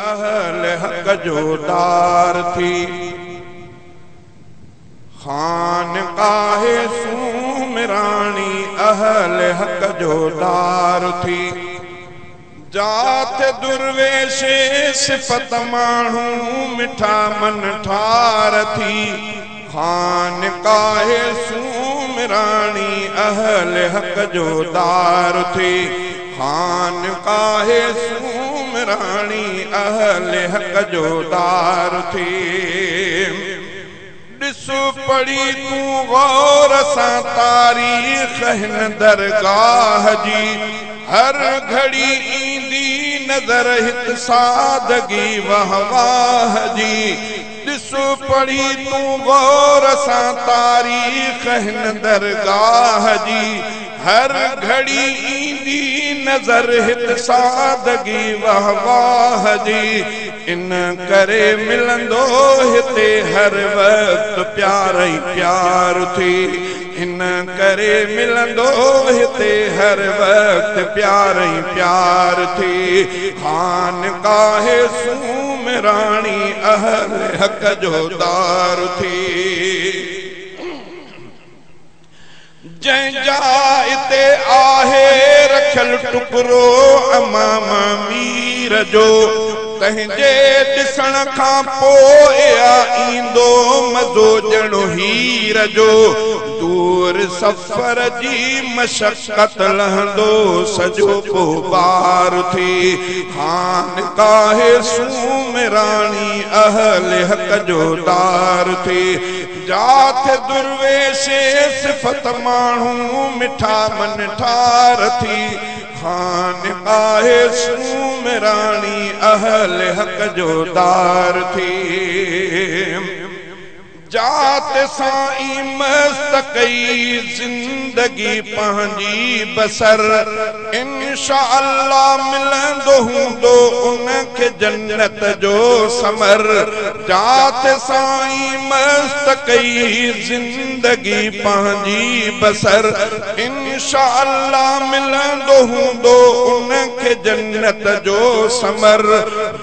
अहल हक जो दार थी। खानकाहे सुमरानी अहल हक जो दार थी। जात दुर्वेशे सिफत माण्हू मिठा मन ठार थी। खानकाहे सुमरानी अहल हक जो दार थी। खानकाहे सुमरानी अहल हक जो दार थी। ॾिसो पढ़ी तूं गौर सां तारीख़ हिन दरगाह जी। हर घड़ी ईंदी नज़र हित सादगी वहवाह जी। ॾिसो पढ़ी तूं गौर सां तारीख़ हिन दरगाह जी। हर घड़ी ईंदी नज़र हित सादगी वहवाह जी। इन करे मिलंदो हिते हर वक्त प्यार ई प्यार थी। इन करे मिलंदो हिते हर वक्त प्यार ई प्यार थी। खानकाहे सुमरानी अहल हक जो दार थी। जंहिंजा इते आहे रखियल टुकरो अमाम मीर जो। तंहिंजे ॾिसण खां पोइ ईंदो मज़ो ॼणो हीर जो। दूर सफ़र जी मशक़त लहंदो सॼो पोबार थी। खानकाहे सुमरानी अहल हक जो दार थी। जात दुर्वेशे सिफत माण्हू मिठा मन ठार थी। खानकाहे सुमरानी अहल हक जो दार थी। जात साईं मस्त कई जिंदगी पंहिंजी बसर। इंशाअल्लाह मिलंदो हूंदो उनखे जन्नत जो समर। जात साईं मस्त कई जिंदगी पंहिंजी बसर। इंशाअल्लाह मिलंदो हूंदो उनखे जन्नत जो समर।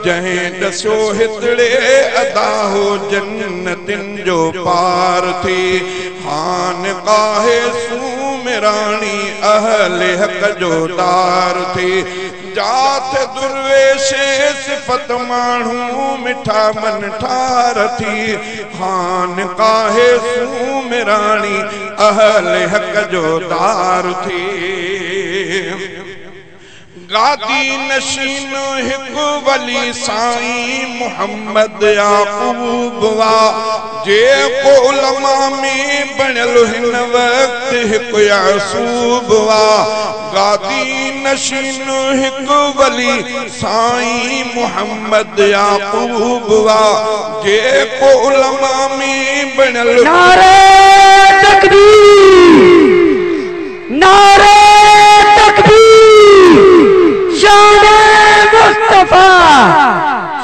जंहिं ॾसियो हितड़े अदा हो जन्नतिन जो पार थी। खानकाहे सुमरानी अहल हक जो दार थी। जात दुर्वेशे सिफत माण्हू मिठा मन ठार थी। खानकाहे सुमरानी अहल हक जो दार थी। गादी नशीन हिकु वली साईं मोहम्मद याकूब वा। जेको उलमा में बणियल हिन वक्त हिकु यासूब वा। गादी नशीन हिकु वली साईं मोहम्मद याकूब वा। जेको उलमा में बणियल। नारे तकबीर, नारे तकबीर। शान मुस्तफा,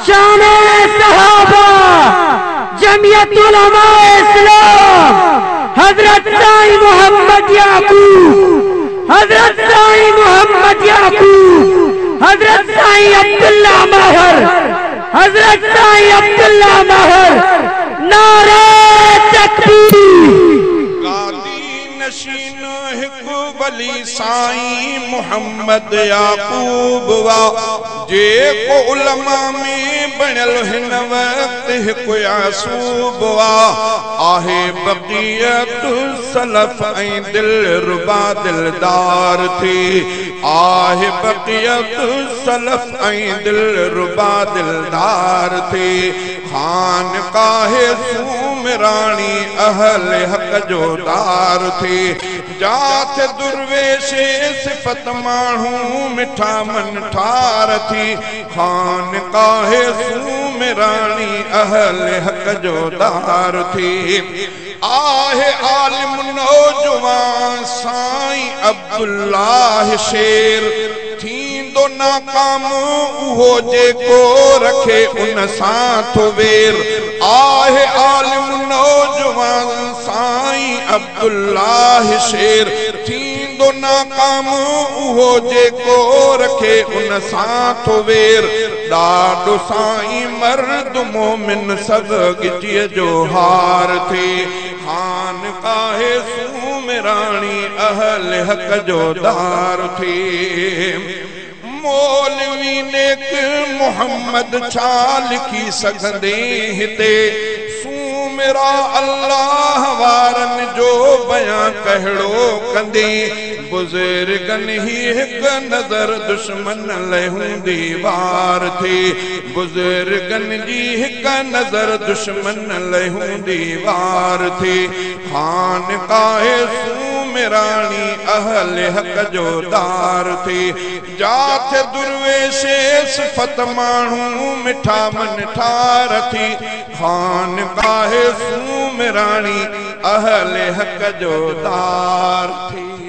शान सहाबा, जमियत उलमा इस्लाम, हजरत साईं मोहम्मद याकूब, हजरत साईं मोहम्मद याकूब, हजरत साईं अब्दुल्ला महर, हजरत साईं अब्दुल्ला महर। नारे तकबीर। गादी नशीन हिकु वली साईं मोहम्मद याकूब वा। जेको उलमा में बणियल हिन वक्त हिकु यासूब वा। आहे बक़ियत सलफ ऐं दिलरुबा दिलदार थी। आहे बक़ियत सलफ ऐं दिलरुबा दिलदार थी। खानकाहे सुमरानी अहल हक जो दार थी। जात दुर्वेशे सिफत माण्हू मिठा मन ठार थी। खानकाहे सुमरानी अहल हक जो दार थी। आहे आलिम नौजवान साईं अब्दुल्लाह शेर। थींदो नाकाम उहो जेको रखे उन सां थो वेर। आहे आलिम नौजवान साईं अब्दुल्लाह शेर। थींदो नाकाम उहो जेको रखे उन सां थो वेर। ॾाढो साईं मर्द मोमिन सद गिटीअ जो हार थी खान काहे सूमराणी अहल हक जो दार थी मौलवी नेक मोहम्मद छा लिखी सघंदे हिते सूमरा अल्लाह वारन जो बयां कहिड़ो कंदे बुजुर्गन ही हिक नजर दुश्मन लहूंदी वार थी बुजुर्गन जी हिक नजर दुश्मन लहूंदी वार थी खान काहे सूमराणी अहल हक जो दार थी जाथ दुर्वेशे सिफत माण्हू मिठा मन ठार थी खान काहे सूमराणी अहल हक जो दार थी।